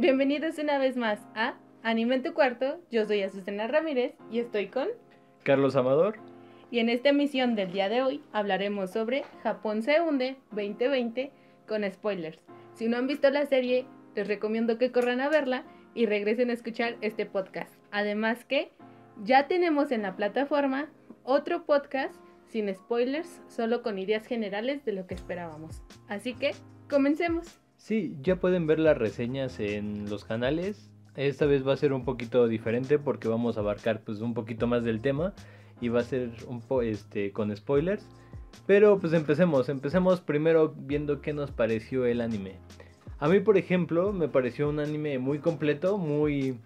Bienvenidos una vez más a Anime en tu cuarto. Yo soy Azucena Ramírez y estoy con Carlos Amador. Y en esta emisión del día de hoy hablaremos sobre Japón se hunde 2020 con spoilers. Si no han visto la serie, les recomiendo que corran a verla y regresen a escuchar este podcast. Además que ya tenemos en la plataforma otro podcast sin spoilers, solo con ideas generales de lo que esperábamos. Así que comencemos. Sí, ya pueden ver las reseñas en los canales. Esta vez va a ser un poquito diferente porque vamos a abarcar pues un poquito más del tema y va a ser con spoilers. Pero pues empecemos primero viendo qué nos pareció el anime. A mí, por ejemplo, me pareció un anime muy completo, muy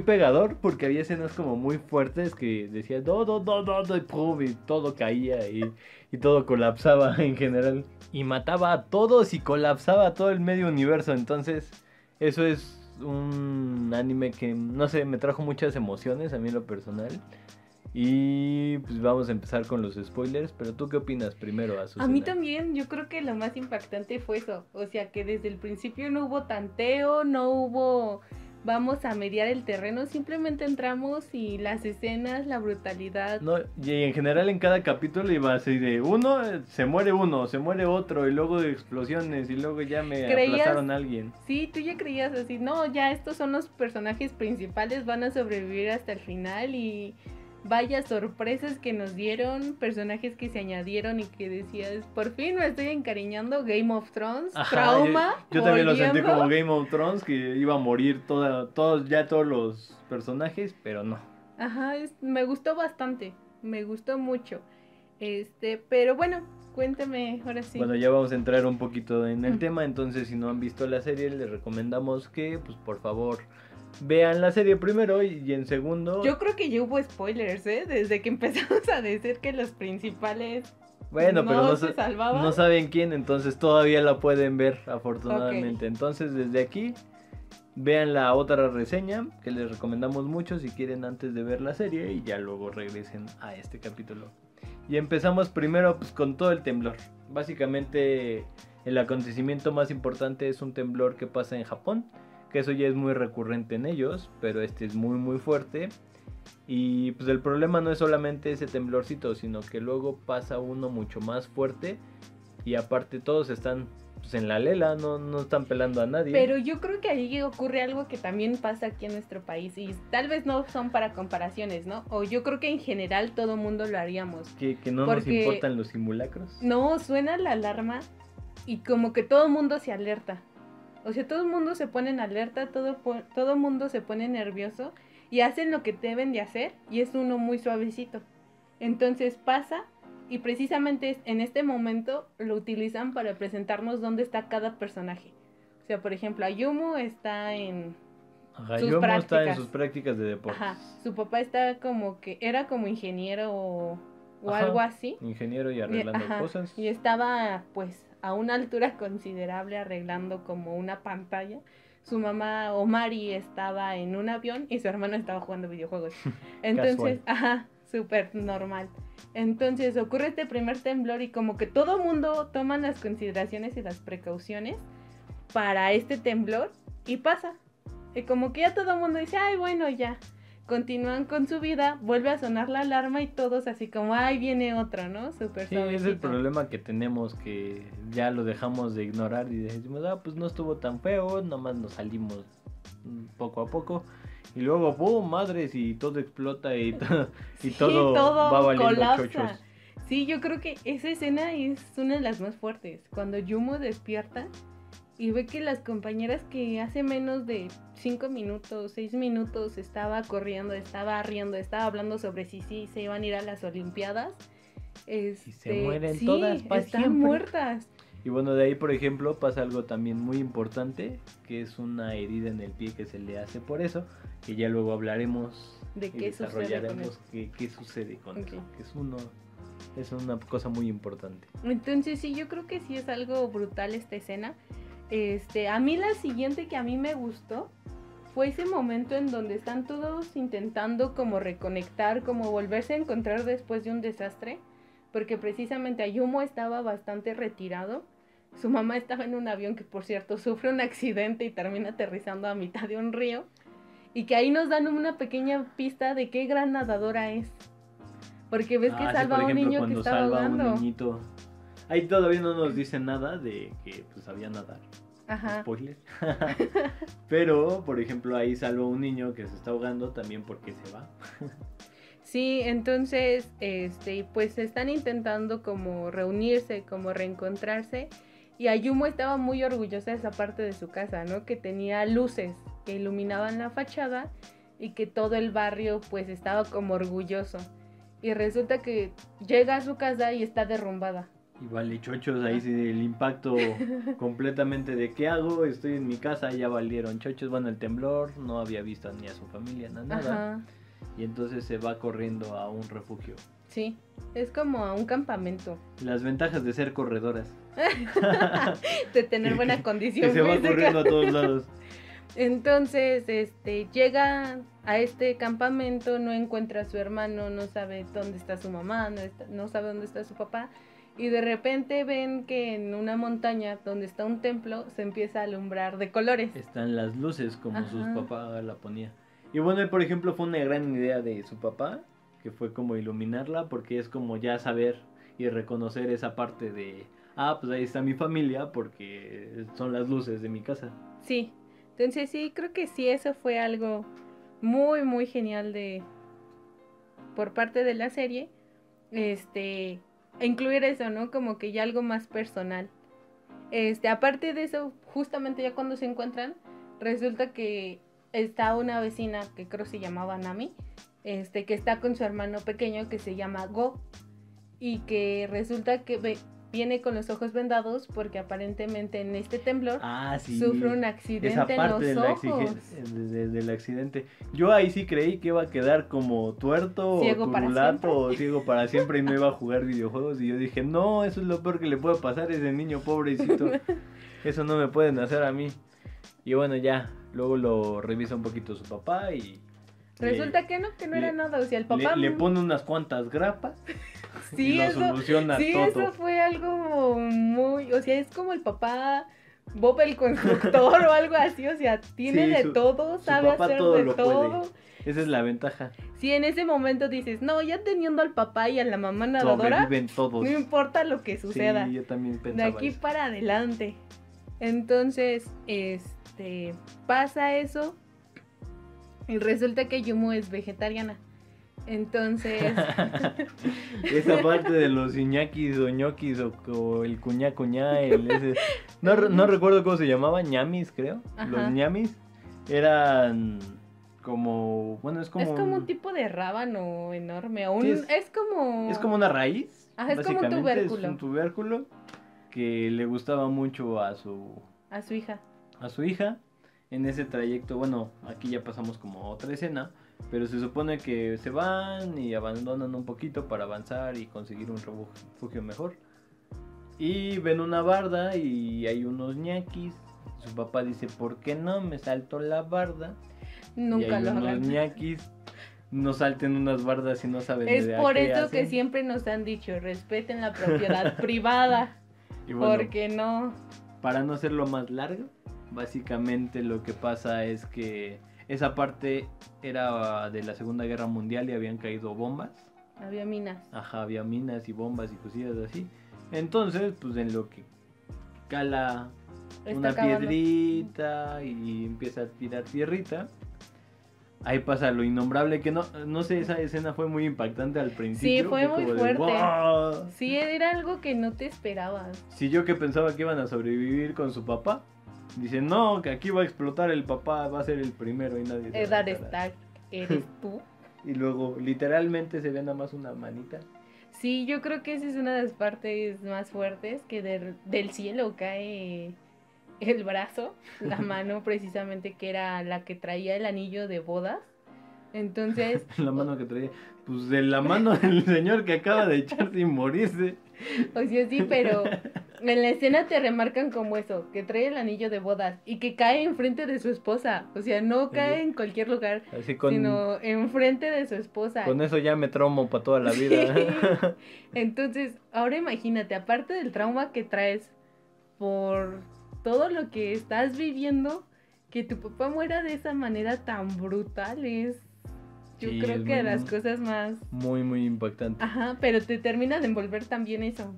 pegador, porque había escenas como muy fuertes que decía y pum, y todo caía y todo colapsaba en general. Y mataba a todos y colapsaba todo el medio universo. Entonces, eso es un anime que, no sé, me trajo muchas emociones a mí en lo personal. Y pues vamos a empezar con los spoilers. Pero ¿tú qué opinas primero, Azucena? A mí también, yo creo que lo más impactante fue eso. O sea, que desde el principio no hubo tanteo, no hubo vamos a mediar el terreno, simplemente entramos y las escenas, la brutalidad. No, y en general en cada capítulo iba así de uno, se muere otro, y luego de explosiones, y luego ya me aplastaron a alguien. Sí, tú ya creías así, no, ya estos son los personajes principales, van a sobrevivir hasta el final y vaya sorpresas que nos dieron, personajes que se añadieron y que decías, por fin me estoy encariñando, Game of Thrones, Ajá, trauma. Yo también lo sentí como Game of Thrones, que iba a morir todos los personajes, pero no. Ajá, me gustó bastante, me gustó mucho. Pero bueno, cuéntame ahora sí. Bueno, ya vamos a entrar un poquito en el tema, entonces si no han visto la serie, les recomendamos que, pues por favor, vean la serie primero y en segundo... Yo creo que ya hubo spoilers, desde que empezamos a decir que los principales bueno, no pero se salvaban. No saben quién, entonces todavía la pueden ver, afortunadamente. Okay. Entonces, desde aquí, vean la otra reseña, que les recomendamos mucho si quieren antes de ver la serie, y ya luego regresen a este capítulo. Y empezamos primero pues, con todo el temblor. Básicamente, el acontecimiento más importante es un temblor que pasa en Japón, que eso ya es muy recurrente en ellos, pero este es muy fuerte. Y pues el problema no es solamente ese temblorcito, sino que luego pasa uno mucho más fuerte y aparte todos están pues en la lela, no están pelando a nadie. Pero yo creo que ahí ocurre algo que también pasa aquí en nuestro país y tal vez no son para comparaciones, ¿no? O yo creo que en general todo mundo lo haríamos. Que no nos importan los simulacros. No, suena la alarma y como que todo el mundo se alerta. O sea, todo el mundo se pone en alerta, todo el mundo se pone nervioso y hacen lo que deben de hacer y es uno muy suavecito. Entonces pasa y precisamente en este momento lo utilizan para presentarnos dónde está cada personaje. O sea, por ejemplo, Ayumu está en sus prácticas. Está en sus prácticas de deportes. Ajá, su papá está como que era como ingeniero o algo así. Ingeniero y arreglando cosas. Y estaba pues a una altura considerable arreglando como una pantalla. Su mamá Omari estaba en un avión y su hermano estaba jugando videojuegos. Entonces, súper normal. Entonces ocurre este primer temblor y como que todo mundo toma las consideraciones y las precauciones para este temblor y pasa. Y como que ya todo el mundo dice, ay, bueno, ya. Continúan con su vida, vuelve a sonar la alarma y todos así como, ay, viene otro, ¿no? Súper suavecito. Sí, es el problema que tenemos, que ya lo dejamos de ignorar y decimos, pues no estuvo tan feo, nomás nos salimos poco a poco. Y luego, ¡pum! Madres, y todo explota y todo va valiendo chochos. Sí, yo creo que esa escena es una de las más fuertes. Cuando Yumo despierta y ve que las compañeras que hace menos de 5 minutos, 6 minutos estaba corriendo, estaba riendo, estaba hablando sobre si sí se iban a ir a las Olimpiadas. Y se mueren todas para están siempre. Muertas. Y bueno, de ahí, por ejemplo, pasa algo también muy importante, que es una herida en el pie que se le hace por eso, que ya luego hablaremos de qué desarrollaremos qué sucede con eso, que es una cosa muy importante. Entonces sí, yo creo que sí es algo brutal esta escena. A mí la siguiente que a mí me gustó fue ese momento en donde están todos intentando como reconectar, como volverse a encontrar después de un desastre, porque precisamente Ayumu estaba bastante retirado su mamá estaba en un avión que, por cierto, sufre un accidente y termina aterrizando a mitad de un río. Y que ahí nos dan una pequeña pista de qué gran nadadora es. Porque ves que salva a un niño que estaba ahogando. A un niñito. Ahí todavía no nos dicen nada de que pues sabía nadar. Ajá. Spoiler. Pero, por ejemplo, ahí salva a un niño que se está ahogando también porque se va. Sí, entonces, pues están intentando como reunirse, como reencontrarse. Y Ayumu estaba muy orgullosa de esa parte de su casa, ¿no? Que tenía luces que iluminaban la fachada y que todo el barrio pues estaba como orgulloso. Y resulta que llega a su casa y está derrumbada. Y vale chochos, ahí sí el impacto completamente de ¿qué hago? Estoy en mi casa, ya valieron chochos. Bueno, el temblor, no había visto ni a su familia, nada. Ajá. Y entonces se va corriendo a un refugio. Sí, es como a un campamento. Las ventajas de ser corredoras. De tener buena condición física. Se va corriendo a todos lados. Entonces, llega a este campamento, no encuentra a su hermano, no sabe dónde está su mamá, no sabe dónde está su papá. Y de repente ven que en una montaña donde está un templo se empieza a alumbrar de colores. Están las luces como sus papás la ponía. Y bueno, por ejemplo, fue una gran idea de su papá, que fue como iluminarla, porque es como ya saber y reconocer esa parte de, pues ahí está mi familia, porque son las luces de mi casa. Sí, entonces sí, creo que sí, eso fue algo muy, muy genial por parte de la serie, incluir eso, ¿no? Como que ya algo más personal. Aparte de eso, justamente ya cuando se encuentran, resulta que está una vecina que creo se llamaba Nami, que está con su hermano pequeño que se llama Go, y que resulta que viene con los ojos vendados porque aparentemente en este temblor sufre un accidente en los ojos. Del accidente. Yo ahí sí creí que iba a quedar como tuerto ciego o turulato o ciego para siempre y no iba a jugar videojuegos. Y yo dije, no, eso es lo peor que le puede pasar a ese niño pobrecito. Eso no me pueden hacer a mí. Y bueno, ya, luego lo revisa un poquito su papá y... Resulta que no era nada, o sea, el papá... Le pone unas cuantas grapas sí, y lo soluciona todo. Eso fue algo muy... O sea, es como el papá Bob el constructor o algo así, o sea, tiene de todo, sabe hacer todo de todo. Puede. Esa es la ventaja. Sí, en ese momento dices, no, ya teniendo al papá y a la mamá nadadora, sobreviven todos. No importa lo que suceda. Sí, yo también pensaba de aquí eso. para adelante. Entonces, pasa eso y resulta que Yumu es vegetariana. Entonces... esa parte de los iñakis o ñoquis o el cuñá, no recuerdo cómo se llamaba, ñamis creo. Ajá. Los ñamis eran como... Bueno, es como un tipo de rábano enorme. Es como una raíz. Ajá, es como un tubérculo. Es un tubérculo que le gustaba mucho a su hija. A su hija. En ese trayecto, bueno, aquí ya pasamos como a otra escena, pero se supone que se van y abandonan un poquito para avanzar y conseguir un refugio mejor. Y ven una barda y hay unos ñaquis. Su papá dice, ¿por qué no me salto la barda? Nunca y hay lo unos hagan. ñaquis, no salten unas bardas y no saben es de por qué eso hacen. Que siempre nos han dicho, respeten la propiedad privada. Y bueno, porque no... Para no hacerlo más largo, básicamente lo que pasa es que esa parte era de la Segunda Guerra Mundial y habían caído bombas. Había minas. Ajá, había minas y bombas y cosillas así. Entonces, pues en lo que cala una piedrita y empieza a tirar tierrita, ahí pasa lo innombrable, que no sé, esa escena fue muy impactante al principio. Sí, fue muy fuerte. ¡Wow! Sí, era algo que no te esperabas. Si yo que pensaba que iban a sobrevivir con su papá, dicen, no, que aquí va a explotar el papá, va a ser el primero y nadie se Eddard Stark, ¿eres tú? Y luego, literalmente se ve nada más una manita. Sí, yo creo que esa es una de las partes más fuertes, que del cielo cae el brazo, la mano precisamente, que era la que traía el anillo de bodas. Entonces... la mano que traía, pues de la mano del señor que acaba de echar sin morirse. O sea, sí, pero en la escena te remarcan como eso, que trae el anillo de bodas y que cae enfrente de su esposa. O sea, no cae en cualquier lugar, sino enfrente de su esposa. Con eso ya me traumo para toda la vida. Sí. Entonces, ahora imagínate, aparte del trauma que traes por todo lo que estás viviendo, que tu papá muera de esa manera tan brutal yo Sí, creo es que de muy, las cosas más... muy, muy impactante. Ajá, pero te termina de envolver también eso.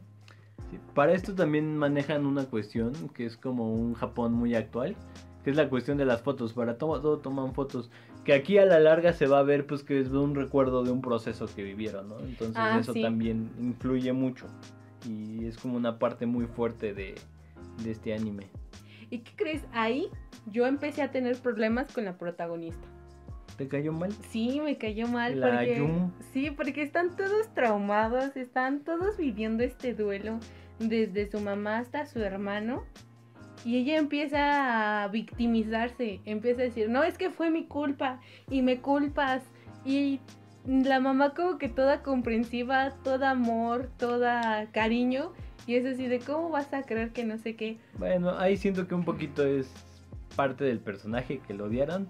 Sí, para esto también manejan una cuestión que es como un Japón muy actual, que es la cuestión de las fotos. Para todo toman fotos, que aquí a la larga se va a ver pues que es un recuerdo de un proceso que vivieron, ¿no? Entonces eso Sí. también influye mucho y es como una parte muy fuerte de este anime. ¿Y qué crees? Ahí yo empecé a tener problemas con la protagonista. ¿Te cayó mal? Sí, me cayó mal La porque... Yumu. Sí, porque están todos traumados, están todos viviendo este duelo, desde su mamá hasta su hermano. Y ella empieza a victimizarse, empieza a decir, no, es que fue mi culpa y me culpas. Y la mamá como que toda comprensiva, toda amor, toda cariño. Y es así de, ¿cómo vas a creer que no sé qué? Bueno, ahí siento que un poquito es parte del personaje que lo odiaron.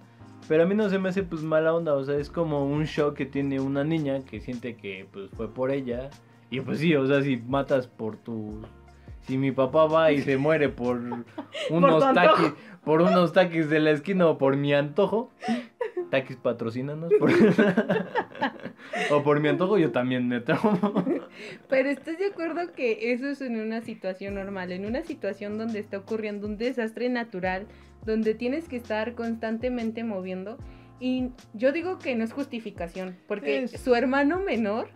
Pero a mí no se me hace pues mala onda, o sea, es como un shock que tiene una niña que siente que pues fue por ella. Y pues sí, o sea, si matas por tu... Si mi papá va y se muere por unos taquis de la esquina o por mi antojo, taquis patrocínanos, o por mi antojo yo también me traumo. Pero ¿estás de acuerdo que eso es en una situación normal? En una situación donde está ocurriendo un desastre natural, donde tienes que estar constantemente moviendo. Y yo digo que no es justificación, porque su hermano menor,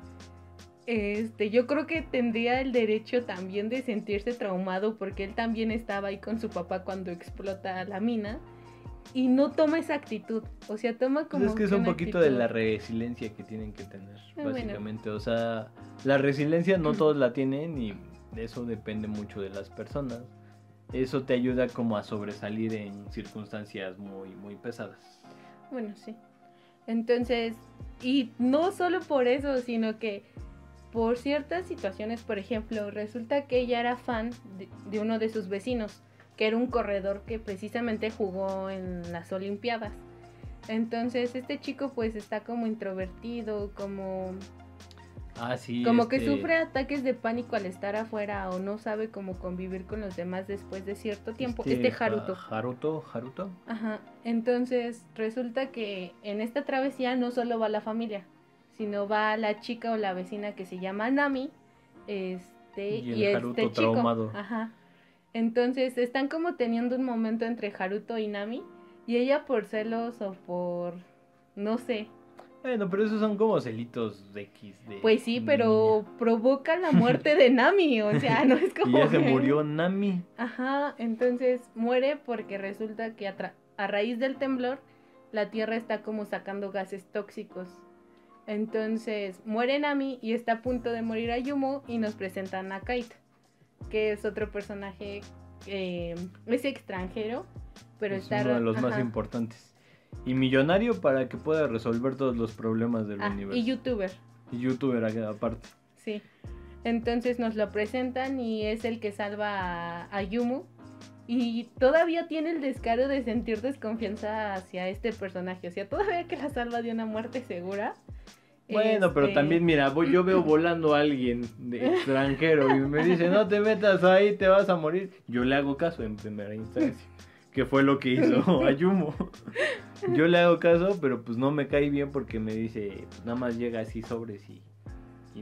yo creo que tendría el derecho también de sentirse traumado, porque él también estaba ahí con su papá cuando explota la mina. Y no toma esa actitud, o sea, toma como... Pues es que es un poquito actitud... de la resiliencia que tienen que tener, básicamente. Bueno. O sea, la resiliencia no todos la tienen y eso depende mucho de las personas. Eso te ayuda como a sobresalir en circunstancias muy, muy pesadas. Bueno, sí. Entonces, y no solo por eso, sino que por ciertas situaciones, por ejemplo, resulta que ella era fan de uno de sus vecinos, que era un corredor que precisamente jugó en las Olimpiadas. Entonces, este chico pues está como introvertido, como... Sí, como que sufre ataques de pánico al estar afuera o no sabe cómo convivir con los demás después de cierto tiempo. Haruto. Haruto. Ajá. Entonces, resulta que en esta travesía no solo va la familia, sino va la chica o la vecina que se llama Nami, y el Haruto chico. Traumado. Ajá. Entonces, están como teniendo un momento entre Haruto y Nami, y ella por celos o por... no sé. Bueno, pero esos son como celitos de X. Pues sí, pero provoca la muerte de Nami, o sea, no es como... Y ya se murió Nami. Ajá, entonces muere porque resulta que a raíz del temblor, la Tierra está como sacando gases tóxicos. Entonces muere Nami y está a punto de morir Ayumu y nos presentan a Kaito, que es otro personaje, es extranjero, pero es está... uno de los más importantes. Y millonario para que pueda resolver todos los problemas del universo. Y youtuber. Y youtuber aparte. Sí. Entonces nos lo presentan y es el que salva a Ayumu. Y todavía tiene el descaro de sentir desconfianza hacia este personaje. O sea, todavía que la salva de una muerte segura. Bueno, pero también mira, yo veo volando a alguien de extranjero y me dice, no te metas ahí, te vas a morir. Yo le hago caso en primera instancia. Que fue lo que hizo Ayumu. Yo le hago caso, pero pues no me cae bien porque me dice, pues nada más llega así sobres y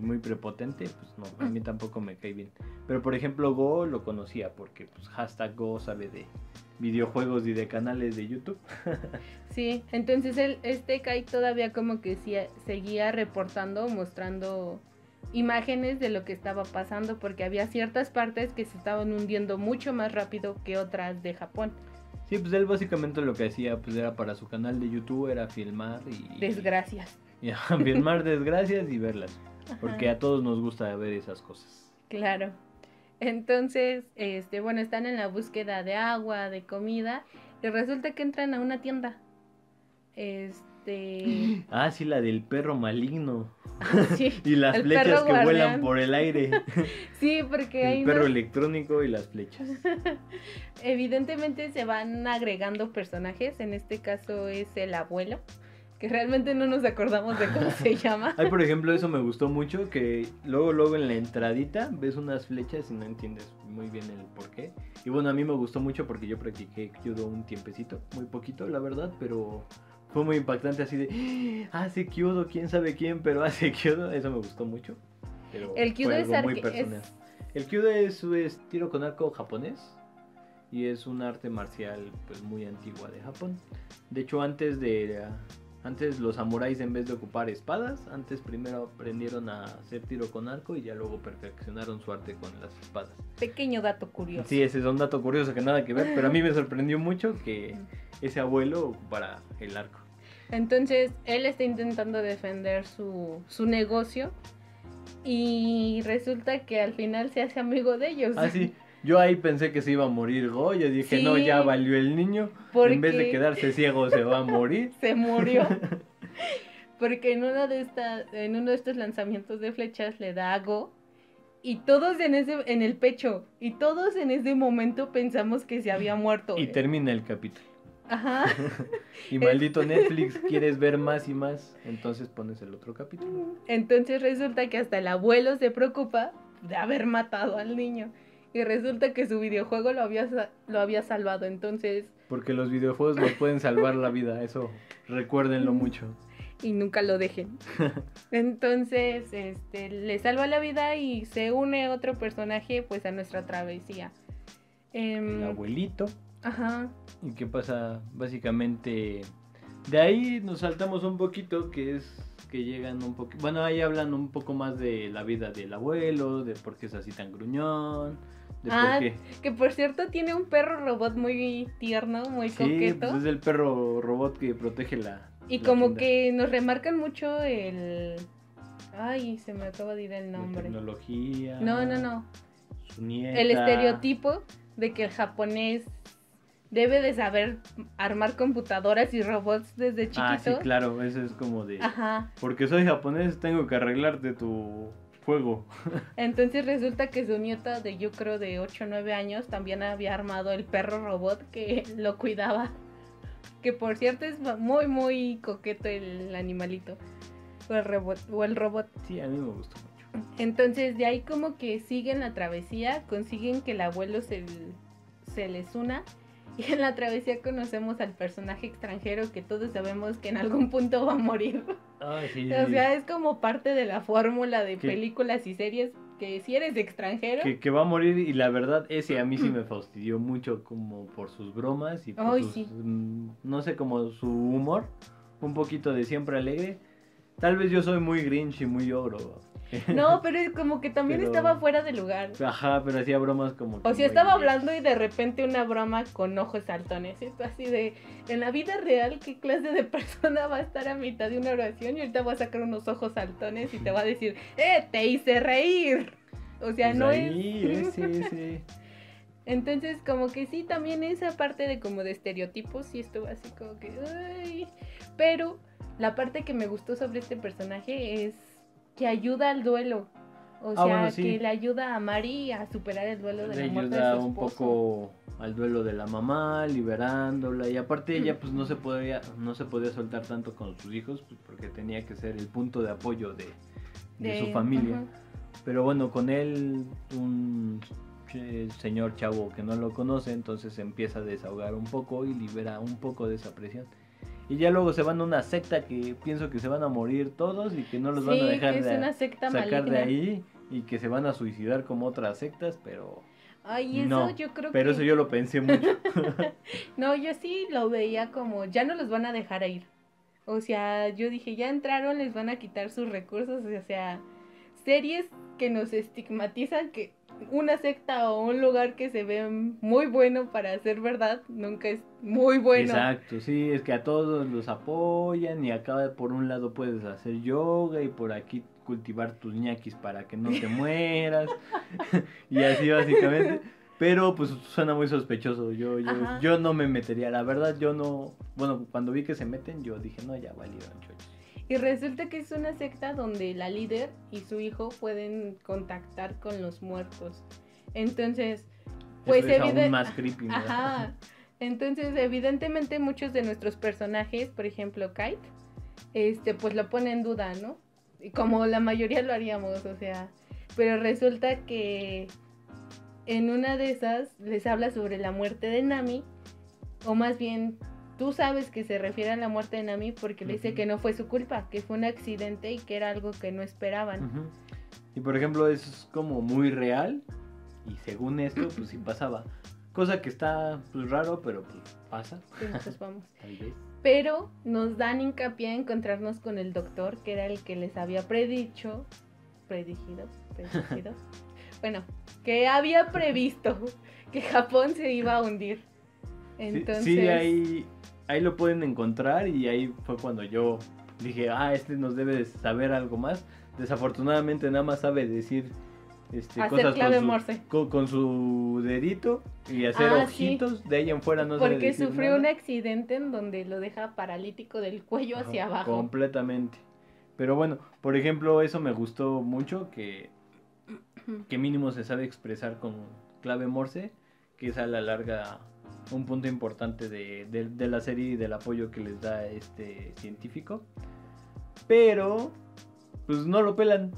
muy prepotente, pues no, a mí tampoco me cae bien. Pero por ejemplo Go lo conocía porque pues hashtag Go sabe de videojuegos y de canales de YouTube. Sí, entonces Kai todavía como que seguía reportando, mostrando imágenes de lo que estaba pasando, porque había ciertas partes que se estaban hundiendo mucho más rápido que otras de Japón. Sí, pues él básicamente lo que hacía pues era para su canal de YouTube, era filmar y... desgracias. Filmar desgracias y verlas. Ajá. Porque a todos nos gusta ver esas cosas. Claro. Entonces, bueno, están en la búsqueda de agua, de comida, y resulta que entran a una tienda. Sí, la del perro maligno. Sí, y las flechas que vuelan por el aire. Sí, porque hay el perro electrónico y las flechas. Evidentemente se van agregando personajes, en este caso es el abuelo, que realmente no nos acordamos de cómo se llama. Ay, por ejemplo, eso me gustó mucho, que luego en la entradita ves unas flechas y no entiendes muy bien el por qué. Y bueno, a mí me gustó mucho porque yo practiqué Kyudo un tiempecito, muy poquito, la verdad, pero fue muy impactante así de, hace Kyudo, quién sabe quién, pero hace Kyudo, eso me gustó mucho. Pero el Kyudo fue algo muy personal. El Kyudo es tiro con arco japonés y es un arte marcial pues muy antigua de Japón. De hecho, antes los samuráis, en vez de ocupar espadas, antes primero aprendieron a hacer tiro con arco y ya luego perfeccionaron su arte con las espadas. Pequeño dato curioso. Sí, ese es un dato curioso que nada que ver, pero a mí me sorprendió mucho que ese abuelo ocupara el arco. Entonces, él está intentando defender su negocio y resulta que al final se hace amigo de ellos. Ah, sí. Yo ahí pensé que se iba a morir Goyo, dije, sí, no, ya valió el niño, en vez de quedarse ciego se va a morir. Se murió, porque en uno de estos lanzamientos de flechas le da a Go, y todos en el pecho, y todos en ese momento pensamos que se había muerto. Y termina el capítulo. Ajá. Y maldito Netflix, quieres ver más y más, entonces pones el otro capítulo. Entonces resulta que hasta el abuelo se preocupa de haber matado al niño. Y resulta que su videojuego lo había salvado, entonces... Porque los videojuegos nos pueden salvar la vida, eso recuérdenlo mucho. Y nunca lo dejen. Entonces, le salva la vida y se une otro personaje pues a nuestra travesía. El abuelito. Ajá. ¿Y qué pasa? Básicamente, de ahí nos saltamos un poquito, que es que llegan un poco... Bueno, ahí hablan un poco más de la vida del abuelo, de por qué es así tan gruñón... que por cierto tiene un perro robot muy tierno, muy coqueto. Pues es el perro robot que protege y como tienda. Que nos remarcan mucho el... Ay, se me acaba de ir el nombre. La tecnología. No. Su nieta. El estereotipo de que el japonés debe de saber armar computadoras y robots desde chiquito. Ah, sí, claro, eso es como de... Ajá. Porque soy japonés, tengo que arreglarte tu... juego. Entonces resulta que su nieta de yo creo de 8 o 9 años también había armado el perro robot que lo cuidaba. Que por cierto es muy muy coqueto el animalito. O el robot. Sí, a mí me gustó mucho. Entonces de ahí como que siguen la travesía, consiguen que el abuelo se les una. Y en la travesía conocemos al personaje extranjero que todos sabemos que en algún punto va a morir. Ay, sí. O sea, es como parte de la fórmula de películas y series que si eres extranjero... Que va a morir y la verdad ese a mí sí me fastidió mucho como por sus bromas y por sus, no sé, como su humor, un poquito de siempre alegre. Tal vez yo soy muy Grinch y muy ogro. No, pero es como que también estaba fuera de lugar. Ajá, pero hacía bromas como... O sea, estaba hablando y de repente una broma con ojos saltones. Esto así de, en la vida real, ¿qué clase de persona va a estar a mitad de una oración? Y ahorita va a sacar unos ojos saltones y te va a decir, te hice reír. O sea, pues no es... Sí. Entonces, como que sí, también esa parte de como de estereotipos, sí estuvo así como que... Ay. Pero la parte que me gustó sobre este personaje es... que ayuda al duelo, o sea, bueno, sí. Que le ayuda a Mari a superar el duelo de la muerte de su esposo. Un poco al duelo de la mamá, liberándola, y aparte ella pues no se podía soltar tanto con sus hijos, pues, porque tenía que ser el punto de apoyo de su familia. Pero bueno, con él, un señor chavo que no lo conoce, entonces empieza a desahogar un poco y libera un poco de esa presión. Y ya luego se van a una secta que pienso que se van a morir todos y que no los van a dejar que es una secta sacar maligna. de ahí y que se van a suicidar como otras sectas, pero... Ay, eso no, yo creo pero eso yo lo pensé mucho. No, yo sí lo veía como, ya no los van a dejar ir. O sea, yo dije, ya entraron, les van a quitar sus recursos. O sea, series que nos estigmatizan que una secta o un lugar que se ve muy bueno para ser verdad, nunca es muy bueno. Exacto, sí, es que a todos los apoyan y acá por un lado puedes hacer yoga y por aquí cultivar tus ñaquis para que no te mueras y así básicamente, pero pues suena muy sospechoso, yo no me metería, la verdad yo no, bueno, cuando vi que se meten yo dije no, ya valieron chochos. Y resulta que es una secta donde la líder y su hijo pueden contactar con los muertos. Entonces, pues es aún más creepy, ¿no? Ajá. Entonces, evidentemente muchos de nuestros personajes, por ejemplo, Kite, pues lo pone en duda, ¿no? Y como la mayoría lo haríamos, o sea, pero resulta que en una de esas les habla sobre la muerte de Nami, o más bien tú sabes que se refiere a la muerte de Nami porque le dice que no fue su culpa, que fue un accidente y que era algo que no esperaban. Y por ejemplo, eso es como muy real, y según esto, pues sí pasaba. Cosa que está pues raro, pero pues pasa. Entonces vamos. Tal vez. Pero nos dan hincapié a encontrarnos con el doctor, que era el que les había predigido, bueno, que había previsto que Japón se iba a hundir. Entonces... Sí, ahí lo pueden encontrar, y ahí fue cuando yo dije, nos debe de saber algo más. Desafortunadamente nada más sabe decir cosas clave Morse. Con su dedito y hacer ojitos, sí. De ahí en fuera no sabe decir porque sufrió nada. Un accidente en donde lo deja paralítico del cuello hacia abajo. Completamente. Pero bueno, por ejemplo, eso me gustó mucho, que mínimo se sabe expresar con clave Morse, que es a la larga un punto importante de la serie y del apoyo que les da este científico. Pero pues no lo pelan.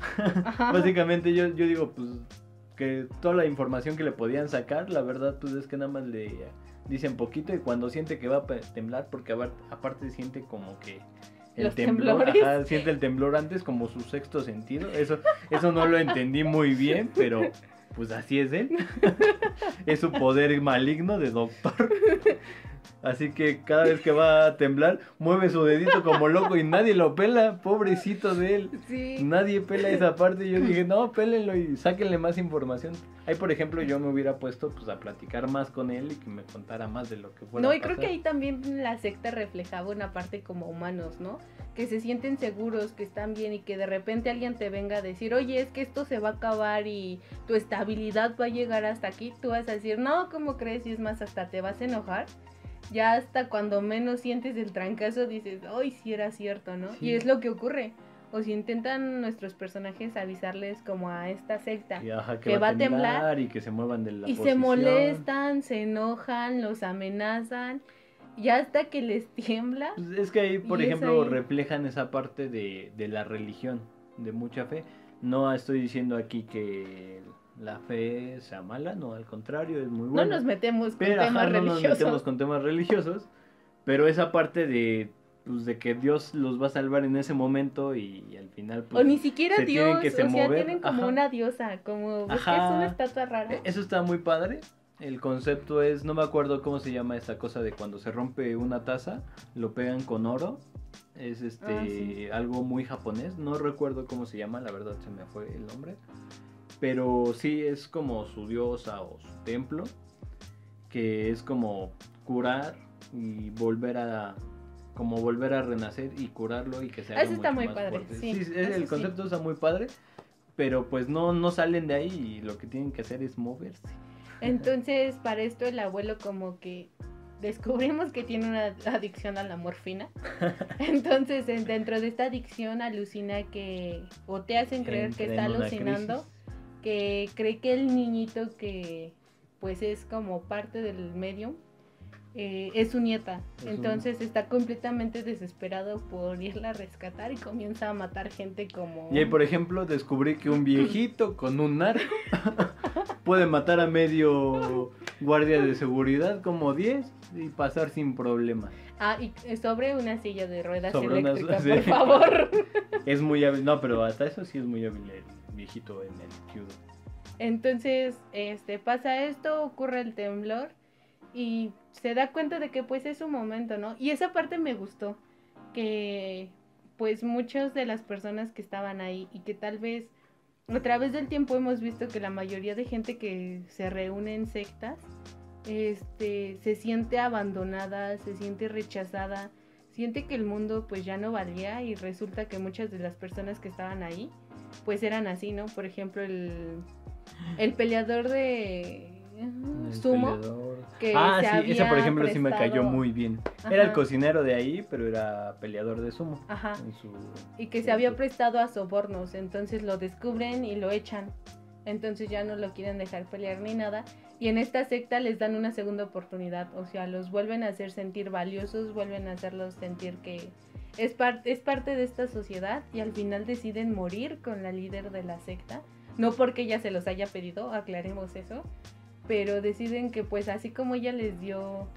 Básicamente yo digo pues que toda la información que le podían sacar, la verdad pues es que nada más le dicen poquito, y cuando siente que va a temblar, porque aparte siente como que el temblor, siente el temblor antes, como su sexto sentido. Eso no lo entendí muy bien, pero pues así es él. Es su poder maligno de doctor. Así que cada vez que va a temblar, mueve su dedito como loco y nadie lo pela, pobrecito de él. Sí. Nadie pela esa parte, y yo dije, no, pélenlo y sáquenle más información. Ahí, por ejemplo, yo me hubiera puesto pues a platicar más con él y que me contara más de lo que fuera. No, y creo que ahí también la secta reflejaba una parte como humanos, ¿no? Que se sienten seguros, que están bien, y que de repente alguien te venga a decir, oye, es que esto se va a acabar y tu estabilidad va a llegar hasta aquí. Tú vas a decir, no, ¿cómo crees? Y es más, hasta te vas a enojar. Ya hasta cuando menos sientes el trancazo dices, ¡ay, sí era cierto!, ¿no? Sí. Y es lo que ocurre. O si intentan nuestros personajes avisarles como a esta secta que va a temblar y que se muevan de la posición. Se molestan, se enojan, los amenazan, y hasta que les tiembla. Pues es que ahí, por ejemplo, reflejan esa parte de la religión, de mucha fe. No estoy diciendo aquí que la fe sea mala, no, al contrario, es muy buena. No nos metemos con temas religiosos. No nos metemos con temas religiosos, pero esa parte de que Dios los va a salvar en ese momento, y al final pues, o ni siquiera Dios, que tienen como una diosa, como es una estatua rara. Eso está muy padre. El concepto es, no me acuerdo cómo se llama esta cosa de cuando se rompe una taza, lo pegan con oro. Es sí. Algo muy japonés, no recuerdo cómo se llama, la verdad se me fue el nombre. Pero sí es como su diosa o su templo, que es como curar y volver a renacer y curarlo, y que sea eso está muy padre, fuerte. Sí, el concepto está muy padre, pero pues no salen de ahí, y lo que tienen que hacer es moverse. Entonces, para esto el abuelo como que descubrimos que tiene una adicción a la morfina. Entonces, dentro de esta adicción alucina o te hacen creer que está alucinando, que cree que el niñito que pues es como parte del medium es su nieta. Entonces está completamente desesperado por irla a rescatar, y comienza a matar gente como... Y ahí, por ejemplo, descubrí que un viejito con un arco puede matar a medio guardia de seguridad, como 10, y pasar sin problemas. Y sobre una silla de ruedas eléctrica, por favor. Es muy hábil, no, pero hasta eso sí es muy hábil el viejito en el judo. Entonces, pasa esto, ocurre el temblor, y se da cuenta de que pues es su momento, ¿no? Y esa parte me gustó, que pues muchas de las personas que estaban ahí, y que tal vez a través del tiempo hemos visto que la mayoría de gente que se reúne en sectas, se siente abandonada, se siente rechazada, siente que el mundo pues ya no valía, y resulta que muchas de las personas que estaban ahí pues eran así, ¿no? Por ejemplo, el peleador de sumo, que se había ese por ejemplo prestado... sí me cayó muy bien. Ajá. Era el cocinero de ahí, pero era peleador de sumo. Ajá. Y que se había prestado a sobornos, entonces lo descubren y lo echan. Entonces ya no lo quieren dejar pelear ni nada. Y en esta secta les dan una segunda oportunidad, o sea, los vuelven a hacer sentir valiosos, vuelven a hacerlos sentir que es parte de esta sociedad y al final deciden morir con la líder de la secta. No porque ella se los haya pedido, aclaremos eso, pero deciden que pues así como ella les dio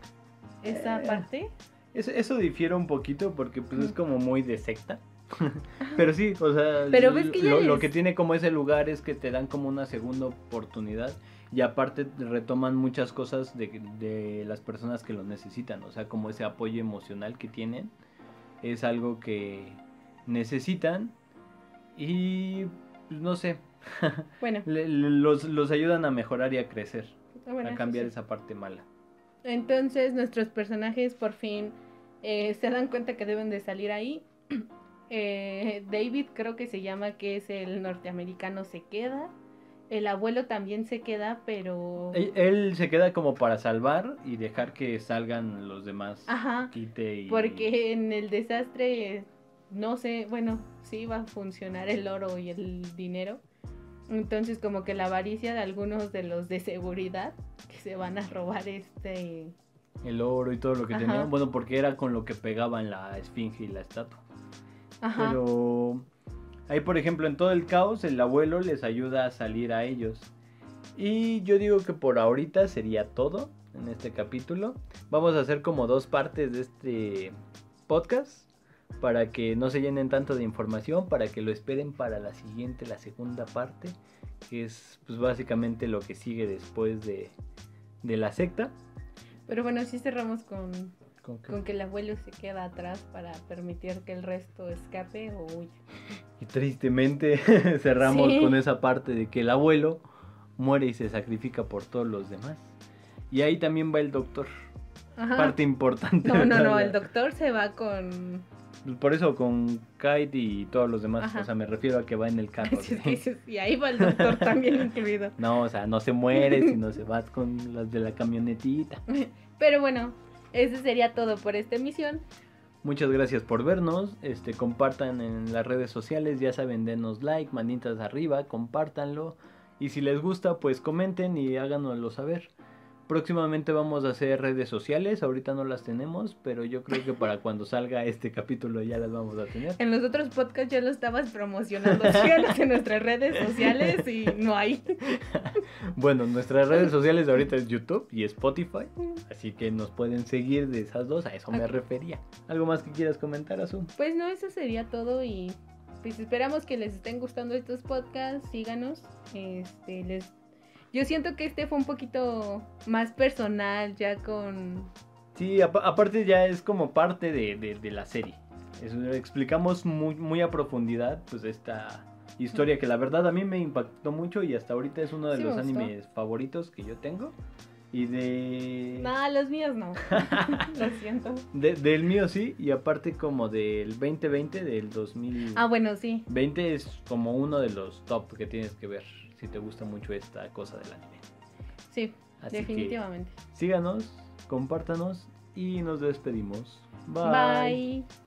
esa parte. Eso difiere un poquito porque pues es como muy de secta. Pero sí, o sea, pero ves que lo que tiene como ese lugar es que te dan como una segunda oportunidad y aparte retoman muchas cosas de las personas que lo necesitan, o sea, como ese apoyo emocional que tienen es algo que necesitan y pues, no sé, bueno, los ayudan a mejorar y a crecer, bueno, a cambiar esa parte mala. Entonces nuestros personajes por fin se dan cuenta que deben de salir ahí. David creo que se llama, que es el norteamericano, se queda. El abuelo también se queda, pero... Él se queda como para salvar y dejar que salgan los demás. Ajá, Quite porque en el desastre, no sé, bueno, sí va a funcionar el oro y el dinero. Entonces como que la avaricia de algunos de los de seguridad que se van a robar el oro y todo lo que Ajá. tenían. Bueno, porque era con lo que pegaban la esfinge y la estatua. Ajá. Pero ahí, por ejemplo, en todo el caos, el abuelo les ayuda a salir a ellos. Y yo digo que por ahorita sería todo en este capítulo. Vamos a hacer como 2 partes de este podcast para que no se llenen tanto de información, para que lo esperen para la siguiente, la segunda parte, que es pues básicamente lo que sigue después de la secta. Pero bueno, sí cerramos con que el abuelo se queda atrás para permitir que el resto escape o huya. Y tristemente cerramos con esa parte de que el abuelo muere y se sacrifica por todos los demás. Y ahí también va el doctor. Ajá. Parte importante. No, el doctor se va con... Por eso con Kite y todos los demás. Ajá. O sea, me refiero a que va en el carro. Y ahí va el doctor también incluido. No, o sea, no se muere, sino se va con las de la camionetita. Pero bueno, eso sería todo por esta emisión. Muchas gracias por vernos, compartan en las redes sociales, ya saben, denos like, manitas arriba, compártanlo. Y si les gusta, pues comenten y háganoslo saber. Próximamente vamos a hacer redes sociales, ahorita no las tenemos, pero yo creo que para cuando salga este capítulo ya las vamos a tener. En los otros podcasts ya lo estabas promocionando, síganos en nuestras redes sociales y no hay. Bueno, nuestras redes sociales ahorita es YouTube y Spotify, así que nos pueden seguir de esas dos, a eso me refería. ¿Algo más que quieras comentar, Azul? Pues no, eso sería todo y pues esperamos que les estén gustando estos podcasts, síganos, Yo siento que este fue un poquito más personal, ya con... Sí, aparte ya es como parte de la serie. Explicamos muy a profundidad pues esta historia que la verdad a mí me impactó mucho y hasta ahorita es uno de los animes favoritos que yo tengo. Y de... No, los míos no. Lo siento. Del mío sí, y aparte como del 2020, del 2020. Ah, bueno, sí. 20 es como uno de los top que tienes que ver si te gusta mucho esta cosa del anime. Sí, así definitivamente. Síganos, compártanos y nos despedimos. Bye. Bye.